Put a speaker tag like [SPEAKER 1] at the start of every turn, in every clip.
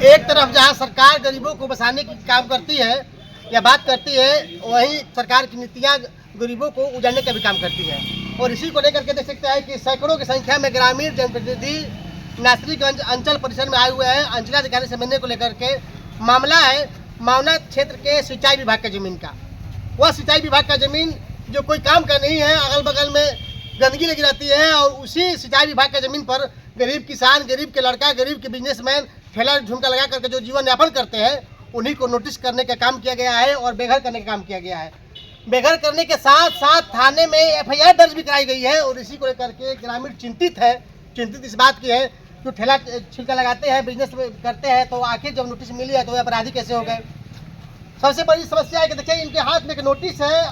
[SPEAKER 1] एक तरफ जहां सरकार गरीबों को बसाने की काम करती है या बात करती है, वहीं सरकार की नीतियां गरीबों को उजाड़ने का भी काम करती है। और इसी को लेकर के देख सकते हैं कि सैकड़ों की संख्या में ग्रामीण जनप्रतिनिधि नासरीगंज अंचल परिसर में आए हुए हैं अंचलाधिकारी से मिलने को लेकर के। मामला है मावना क्षेत्र के सिंचाई विभाग का जमीन का। वह सिंचाई विभाग का जमीन जो कोई काम का नहीं है, अगल बगल में गंदगी लगी रहती है, और उसी सिंचाई विभाग के जमीन पर गरीब किसान, गरीब के लड़का, गरीब के बिजनेसमैन ठेला झुमका लगा करके जो जीवन यापन करते हैं, उन्हीं को नोटिस करने का काम किया गया है और बेघर करने का काम किया गया है। बेघर करने के साथ साथ थाने में एफआईआर दर्ज भी कराई गई है। और इसी को लेकर के ग्रामीण चिंतित इस बात की है, जो ठेला छिलका लगाते हैं, बिजनेस करते हैं, तो आखिर जब नोटिस मिली है तो वे अपराधी कैसे हो गए। सबसे बड़ी समस्या है कि देखिए, इनके हाथ में एक नोटिस है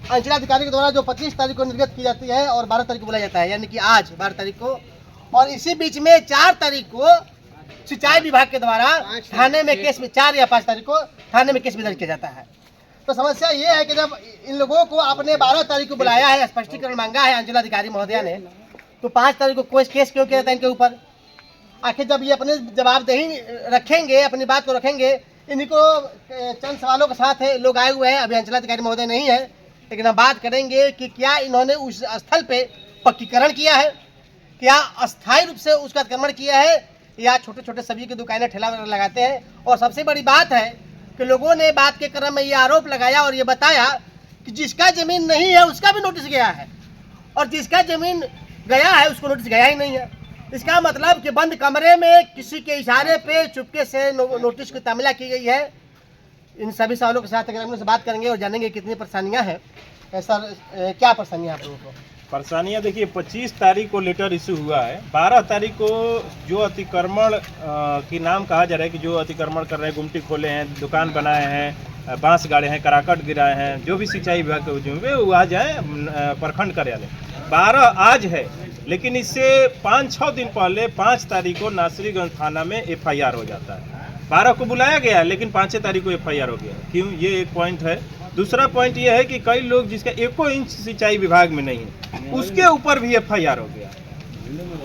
[SPEAKER 1] अंचलाधिकारी के द्वारा, जो 25 तारीख को निर्गत की जाती है और 12 तारीख को बुलाया जाता है, यानी कि आज 12 तारीख को। और इसी बीच में 4 तारीख को सिंचाई विभाग के द्वारा थाने में केस में 4 या 5 तारीख को थाने में केस भी दर्ज किया जाता है। तो समस्या ये है कि जब इन लोगों को आपने 12 तारीख को बुलाया है, स्पष्टीकरण मांगा है अंचलाधिकारी महोदया ने, तो 5 तारीख को कोई केस क्यों किया जाता है इनके ऊपर। आखिर जब ये अपने जवाबदेही रखेंगे, अपनी बात को रखेंगे, इन्हीं को चंद सवालों के साथ है लोग आए हुए हैं। अभी अंचलाधिकारी महोदय नहीं है, लेकिन हम बात करेंगे कि क्या इन्होंने उस स्थल पे पक्कीकरण किया है, क्या अस्थायी रूप से उसका अतिक्रमण किया है, या छोटे छोटे सब्जी की दुकानें ठेला वगैरह लगाते हैं। और सबसे बड़ी बात है कि लोगों ने बात के क्रम में ये आरोप लगाया और ये बताया कि जिसका जमीन नहीं है उसका भी नोटिस गया है, और जिसका जमीन गया है उसको नोटिस गया ही नहीं है। इसका मतलब कि बंद कमरे में किसी के इशारे पे चुपके से नोटिस की तामीला की गई है। इन सभी सवालों के साथ ग्रामीणों से बात करेंगे और जानेंगे कितनी परेशानियां हैं। सर, क्या परेशानियां आप लोगों को?
[SPEAKER 2] परेशानियाँ देखिए, 25 तारीख को लेटर इशू हुआ है। 12 तारीख को जो अतिक्रमण की नाम कहा जा रहा है कि जो अतिक्रमण कर रहे हैं, गुमटी खोले हैं, दुकान बनाए हैं, बांस गाड़े हैं, कराकट गिराए हैं, जो भी सिंचाई विभाग के उद्योग में वो आ जाए प्रखंड कार्यालय। 12 आज है, लेकिन इससे 5-6 दिन पहले 5 तारीख को नासरीगंज थाना में एफआईआर हो जाता है। 12 को बुलाया गया, लेकिन 5 तारीख को एफआईआर हो गया। क्यों? ये एक पॉइंट है। दूसरा पॉइंट ये है कि कई लोग जिसका 1 इंच सिंचाई विभाग में नहीं है, उसके ऊपर भी एफआईआर हो गया।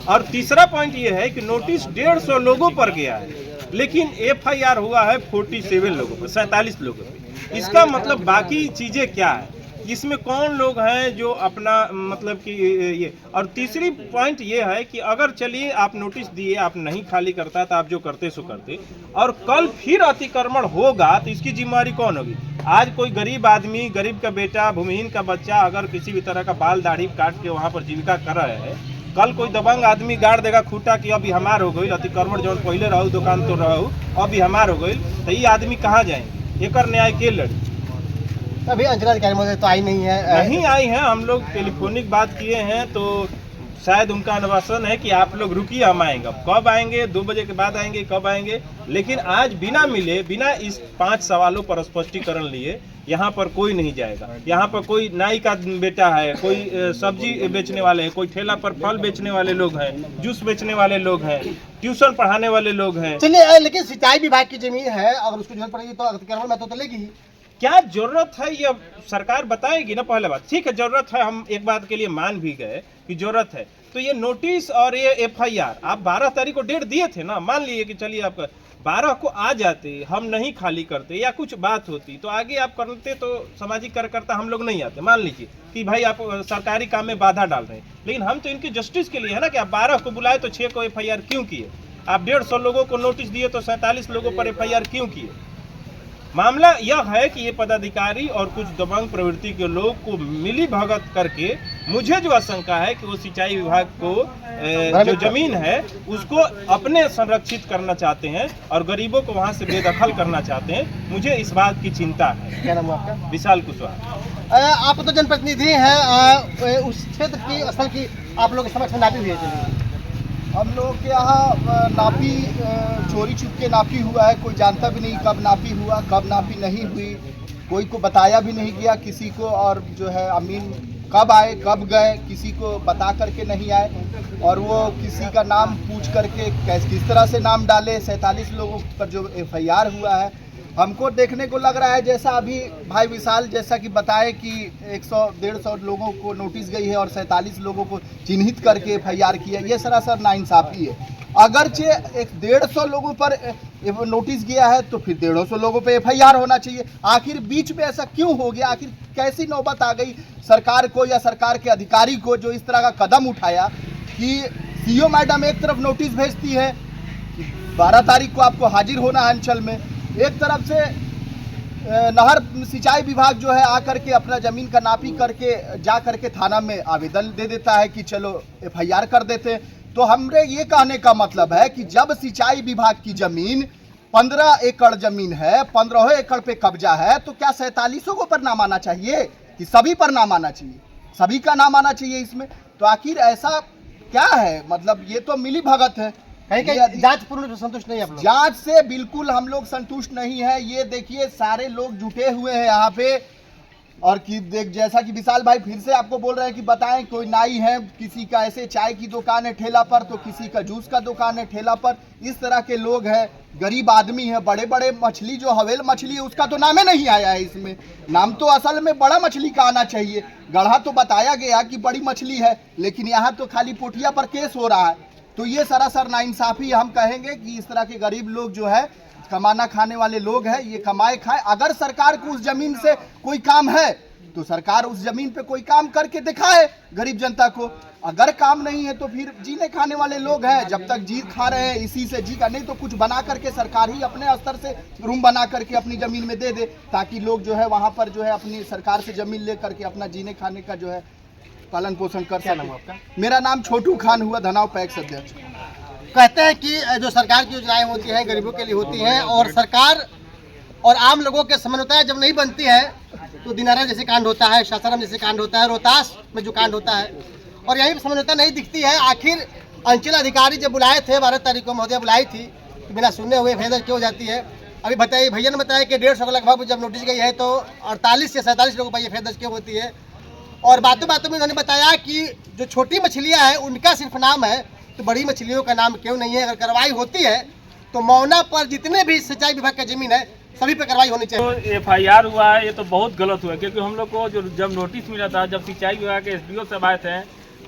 [SPEAKER 2] और तीसरा पॉइंट ये है कि नोटिस 150 लोगों पर गया है, लेकिन एफआईआर हुआ है 47 लोगों पर, 47 लोगों पर। इसका मतलब बाकी चीजें क्या है, इसमें कौन लोग हैं जो अपना मतलब कि ये। और तीसरी पॉइंट ये है कि अगर चलिए आप नोटिस दिए, आप नहीं खाली करता तो आप जो करते सो करते, और कल फिर अतिक्रमण होगा तो इसकी जिम्मेवारी कौन होगी। आज कोई गरीब आदमी, गरीब का बेटा, भूमिहीन का बच्चा अगर किसी भी तरह का बाल दाढ़ी काट के वहाँ पर जीविका कर रहे हैं, कल कोई दबंग आदमी गाड़ देगा खूटा कि अभी हमार हो गई, अतिक्रमण जो पहले रहू दुकान तो रहू अभी हमार हो गई, तो ये आदमी कहाँ जाएंगे? एक न्याय के लड़ी।
[SPEAKER 1] अभी अंचलाधिकारी महोदय तो आई नहीं है।
[SPEAKER 2] नहीं आई हैं, हम लोग टेलीफोनिक बात किए हैं, तो शायद उनका आश्वासन है कि आप लोग रुकिए, हम आएंगे। कब आएंगे? 2 बजे के बाद आएंगे, कब आएंगे? लेकिन आज बिना मिले, बिना इस 5 सवालों पर स्पष्टीकरण लिए यहाँ पर कोई नहीं जाएगा। यहाँ पर कोई नाई का बेटा है, कोई सब्जी बेचने वाले हैं, कोई ठेला पर फल बेचने वाले लोग हैं, जूस बेचने वाले लोग हैं, ट्यूशन पढ़ाने वाले लोग हैं।
[SPEAKER 1] चलिए, लेकिन सिंचाई विभाग की जमीन है, अगर उसको जरूरत पड़ेगी तो अतिक्रमण में तो लेगी ही।
[SPEAKER 2] क्या जरूरत है ये सरकार बताएगी ना। पहले बात ठीक है, जरूरत है, हम एक बात के लिए मान भी गए कि जरूरत है। तो ये नोटिस और ये एफआईआर आप 12 तारीख को डेट दिए थे ना, मान लिए कि चलिए आपका 12 को आ जाते, हम नहीं खाली करते या कुछ बात होती तो आगे आप करते, तो सामाजिक कार्यकर्ता हम लोग नहीं आते। मान लीजिए कि भाई आप सरकारी काम में बाधा डाल रहे हैं, लेकिन हम तो इनकी जस्टिस के लिए है ना कि आप 12 को बुलाए तो 6 को एफआईआर क्यों किए? आप 150 लोगों को नोटिस दिए तो 47 लोगों पर एफआईआर क्यों किए? मामला यह है कि ये पदाधिकारी और कुछ दबंग प्रवृत्ति के लोग को मिली भगत करके, मुझे जो आशंका है कि वो सिंचाई विभाग को जो जमीन है उसको अपने संरक्षित करना चाहते हैं और गरीबों को वहां से बेदखल करना चाहते हैं। मुझे इस बात की चिंता है।
[SPEAKER 1] क्या नाम है आपका?
[SPEAKER 2] विशाल कुशवाहा।
[SPEAKER 1] आप तो जनप्रतिनिधि हैं, उस क्षेत्र की असल की आप लोग समझ में नापी हुई है।
[SPEAKER 3] हम लोग के यहाँ नापी चोरी छुप के नापी हुआ है, कोई जानता भी नहीं कब नापी हुआ, कब नापी नहीं हुई, कोई को बताया भी नहीं गया किसी को। और जो है अमीन कब आए कब गए किसी को बता करके नहीं आए, और वो किसी का नाम पूछ करके किस तरह से नाम डाले। 47 लोगों पर जो एफआईआर हुआ है, हमको देखने को लग रहा है जैसा अभी भाई विशाल जैसा कि बताए कि 100-150 लोगों को नोटिस गई है और 47 लोगों को चिन्हित करके एफआईआर की है। ये सरासर नाइंसाफ़ी है। अगरचे 150 लोगों पर नोटिस गया है तो फिर 150 लोगों पे FIR होना चाहिए। आखिर बीच में ऐसा क्यों हो गया? आखिर कैसी नौबत आ गई सरकार को या सरकार के अधिकारी को जो इस तरह का कदम उठाया कि CO मैडम एक तरफ नोटिस भेजती है कि 12 तारीख को आपको हाजिर होना है अंचल में, एक तरफ से नहर सिंचाई विभाग जो है आकर के अपना ज़मीन का नापी करके जा करके थाना में आवेदन दे देता है कि चलो FIR कर देते हैं। तो हमने ये कहने का मतलब है कि जब सिंचाई विभाग की ज़मीन 15 एकड़ ज़मीन है, 15 एकड़ पे कब्जा है, तो क्या 47 को पर नाम आना चाहिए कि सभी पर नाम आना चाहिए? सभी का नाम आना चाहिए इसमें। तो आखिर ऐसा क्या है? मतलब ये तो मिली भगत है।
[SPEAKER 1] जांच पूर्ण रूप से संतुष्ट नहीं है आप लोग?
[SPEAKER 3] जांच से बिल्कुल हम लोग संतुष्ट नहीं है। ये देखिए सारे लोग जुटे हुए हैं यहाँ पे, और कि देख जैसा कि विशाल भाई फिर से आपको बोल रहे हैं कि बताएं, कोई नाई है, किसी का ऐसे चाय की दुकान है ठेला पर, तो किसी का जूस का दुकान है ठेला पर, इस तरह के लोग हैं, गरीब आदमी है। बड़े बड़े मछली जो हवेल मछली है उसका तो नाम ही नहीं आया है इसमें। नाम तो असल में बड़ा मछली का आना चाहिए। गढ़ा तो बताया गया कि बड़ी मछली है, लेकिन यहाँ तो खाली पोठिया पर केस हो रहा है। तो ये सरासर नाइंसाफी हम कहेंगे कि इस तरह के गरीब लोग जो है, कमाना खाने वाले लोग हैं, ये कमाए खाए। अगर सरकार को उस जमीन से कोई काम है तो सरकार उस जमीन पे कोई काम करके दिखाए गरीब जनता को। अगर काम नहीं है तो फिर जीने खाने वाले लोग हैं, जब तक जी खा रहे हैं इसी से जी का, नहीं तो कुछ बना करके सरकार ही अपने स्तर से रूम बना करके अपनी जमीन में दे दे, ताकि लोग जो है वहाँ पर जो है अपनी सरकार से जमीन ले करके अपना जीने खाने का जो है पालन पोषण कर सके। मेरा नाम छोटू खान हुआ, धनाव पैक्स अध्यक्ष।
[SPEAKER 1] कहते हैं कि जो सरकार की योजनाएं होती हैं गरीबों के लिए होती हैं, और सरकार और आम लोगों के समन्वय जब नहीं बनती है तो दिनारा जैसे कांड होता है, सासाराम जैसे कांड होता है, रोहतास में जो कांड होता है, और यही समन्वयता नहीं दिखती है। आखिर अंचल अधिकारी जब बुलाए थे 12 तारीख को महोदया बुलाई थी, तो बिना सुने हुए FIR क्यों हो जाती है? अभी बताइए, भैया ने बताया कि 150 के लगभग जब नोटिस गई है तो 48 या 47 लोगों पर FIR क्यों होती है। और बातों बातों में उन्होंने बताया कि जो छोटी मछलियाँ हैं उनका सिर्फ नाम है, तो बड़ी मछलियों का नाम क्यों नहीं है? अगर कार्रवाई होती है तो मौना पर जितने भी सिंचाई विभाग का जमीन है सभी पर कार्रवाई होनी चाहिए।
[SPEAKER 4] तो FIR हुआ है, ये तो बहुत गलत हुआ, क्योंकि हम लोग को जो जब नोटिस मिला था, जब सिंचाई विभाग के SDO साहब आए थे,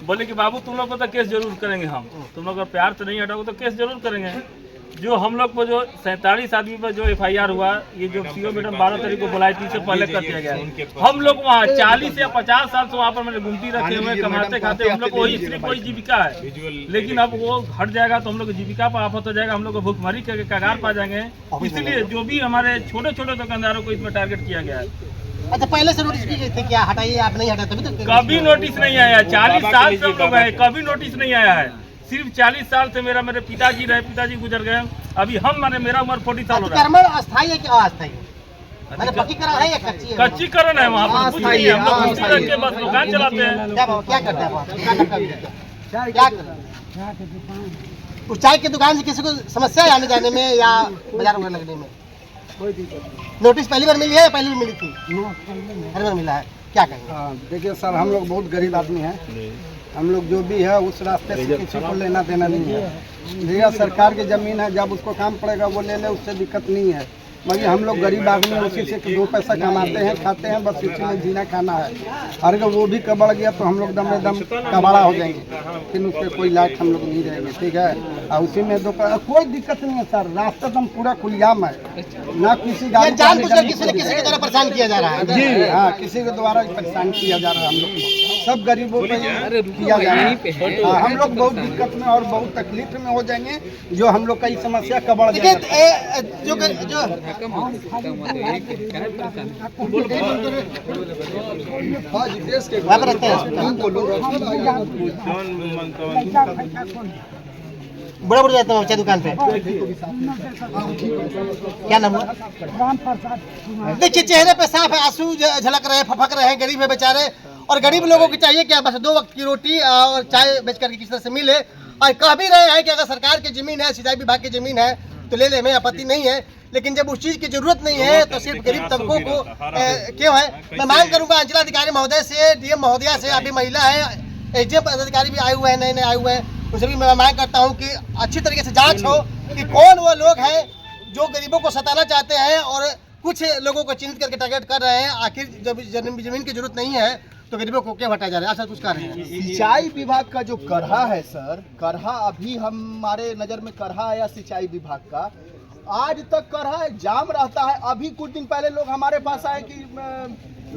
[SPEAKER 4] बोले कि बाबू तुम लोग को तो केस जरूर करेंगे, हम तुम लोग अगर प्यार से नहीं हटाओगे तो केस जरूर करेंगे। जो हम लोग को जो 47 आदमी पर जो FIR हुआ, ये जो CO मैडम 12 तारीख को बुलाई थी, इससे पहले कर दिया गया। हम लोग वहाँ 40 या 50 साल से वहाँ पर मैंने घूमती रखे हुए, कमाते खाते, हम लोग को वही सिर्फ वही जीविका है। लेकिन अब वो हट जाएगा तो हम लोग को जीविका पर आफत हो जाएगा, हम लोग को भूखमरी के कगार पा जाएंगे। इसलिए जो भी हमारे छोटे छोटे दुकानदारों को इसमें टारगेट किया गया है।
[SPEAKER 1] अच्छा, पहले से नोटिस की गई थी क्या? हटाइए, आप नहीं हटाते तभी तो
[SPEAKER 4] कभी नोटिस नहीं आया। 40 साल से हम लोग है, कभी नोटिस नहीं आया है। सिर्फ 40 साल से मेरे पिताजी रहे, पिताजी गुजर गए। अभी हम मेरा उम्र 40 साल हो रहा है।
[SPEAKER 1] अतिक्रमण अस्थायी है कि अस्थायी? मैंने पक्कीकरण है या कच्ची है?
[SPEAKER 4] कच्चीकरण है वहाँ पर, कुछ नहीं है। हम लोग कुर्सी रख के बस दुकान चलाते हैं।
[SPEAKER 1] क्या करते हैं आप? क्या करते? उस चाय की दुकान से किसी को समस्या है आने जाने में या बाजार वगैरह लगने में? नोटिस पहली बार मिली है या पहले भी मिली थी? पहली बार मिला है। क्या कहेंगे?
[SPEAKER 5] देखिए सर, हम लोग बहुत गरीब आदमी हैं। हम लोग जो भी है उस रास्ते से किसी को लेना देना नहीं है। भैया सरकार की ज़मीन है, जब उसको काम पड़ेगा वो ले ले, उससे दिक्कत नहीं है। मगर हम लोग गरीब आदमी उसी से 2 पैसा कमाते हैं, खाते हैं, बस इसी में जीना खाना है। और अगर वो भी कबड़ गया तो हम लोग दम में दम कबाड़ा हो जाएंगे, फिर उसके कोई लायक हम लोग नहीं रहेंगे। ठीक है, और उसी में कोई दिक्कत नहीं है सर। रास्ता दम पूरा खुलेआम है, ना किसी गाड़ी
[SPEAKER 1] किसी के द्वारा परेशान किया जा रहा है?
[SPEAKER 5] जी हाँ, किसी के द्वारा परेशान किया जा रहा है। हम लोग सब गरीबों पे किया जा रहा है। हाँ, हम लोग बहुत दिक्कत में और बहुत तकलीफ में हो जाएंगे, जो हम लोग का ये समस्या कबड़ जाएगा।
[SPEAKER 1] जो बड़ा बड़ा जाता है दुकान पे। क्या नाम हुआ? देखिए चेहरे पे साफ है, आंसू झलक रहे, फफक रहे हैं। गरीब है बेचारे, और गरीब लोगों की चाहिए क्या? बस 2 वक्त की रोटी और चाय बेच करके किस तरह से मिले। और कह भी रहे हैं कि अगर सरकार की जमीन है, सिंचाई विभाग की जमीन है तो ले ले, हमें आपत्ति नहीं है। लेकिन जब उस चीज की जरूरत नहीं है तो सिर्फ गरीब तबकों को क्यों है? मैं मांग करूंगा अंचलाधिकारी महोदय से, DM महोदया से, अभी महिला है, SDM अधिकारी भी आए हुए हैं, नए नए आए हुए हैं, उनसे भी मैं मांग करता हूं कि अच्छी तरीके से जांच हो कि कौन वो लोग हैं जो गरीबों को सताना चाहते हैं और कुछ लोगों को चिन्हित करके टारगेट कर रहे हैं। आखिर जब जमीन की जरूरत नहीं है तो गरीबों को क्या हटाया जा रहा है? कुछ कर रहे हैं।
[SPEAKER 3] सिंचाई विभाग का जो करहा है सर, करहा अभी हमारे नज़र में करहा आया सिंचाई विभाग का, आज तक करहा जाम रहता है। अभी कुछ दिन पहले लोग हमारे पास आए कि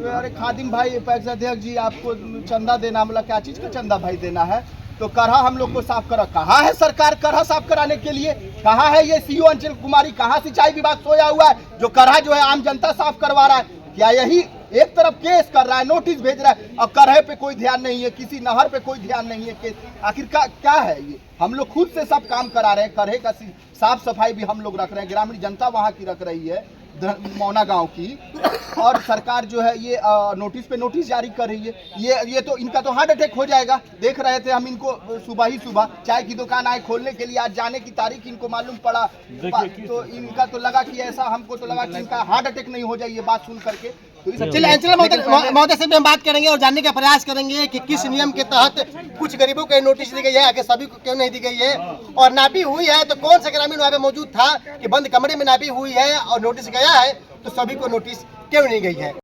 [SPEAKER 3] अरे खादिम भाई पैक्स अध्यक्ष जी आपको चंदा देना, मतलब क्या चीज़ का चंदा भाई देना है, तो करहा हम लोग को साफ करा। कहाँ है सरकार करहा साफ कराने के लिए? कहाँ है ये सीओ अंचल कुमारी? कहाँ सिंचाई विभाग सोया हुआ है जो करहा जो है आम जनता साफ करवा रहा है? क्या यही एक तरफ केस कर रहा है, नोटिस भेज रहा है, और करहे पे कोई ध्यान नहीं है, किसी नहर पे कोई ध्यान नहीं है? केस आखिर क्या है ये? हम लोग खुद से सब काम करा रहे हैं, करहे का साफ सफाई भी हम लोग रख रहे हैं, ग्रामीण जनता वहाँ की रख रही है, मौना गांव की, और सरकार जो है ये नोटिस पे नोटिस जारी कर रही है। ये तो इनका तो हार्ट अटैक हो जाएगा। देख रहे थे हम इनको सुबह ही सुबह चाय की दुकान आए खोलने के लिए, आज जाने की तारीख इनको मालूम पड़ा तो इनका तो लगा कि ऐसा, हमको तो लगा कि इनका हार्ट अटैक नहीं हो जाए ये बात सुन करके। तो
[SPEAKER 1] चलिए अंचल महोदय से भी हम बात करेंगे और जानने का प्रयास करेंगे कि किस नियम के तहत कुछ गरीबों को नोटिस दी गई है, आगे सभी को क्यों नहीं दी गई है, और नापी हुई है तो कौन सा ग्रामीण वहाँ पे मौजूद था कि बंद कमरे में नापी हुई है और नोटिस गया है तो सभी को नोटिस क्यों नहीं गई है।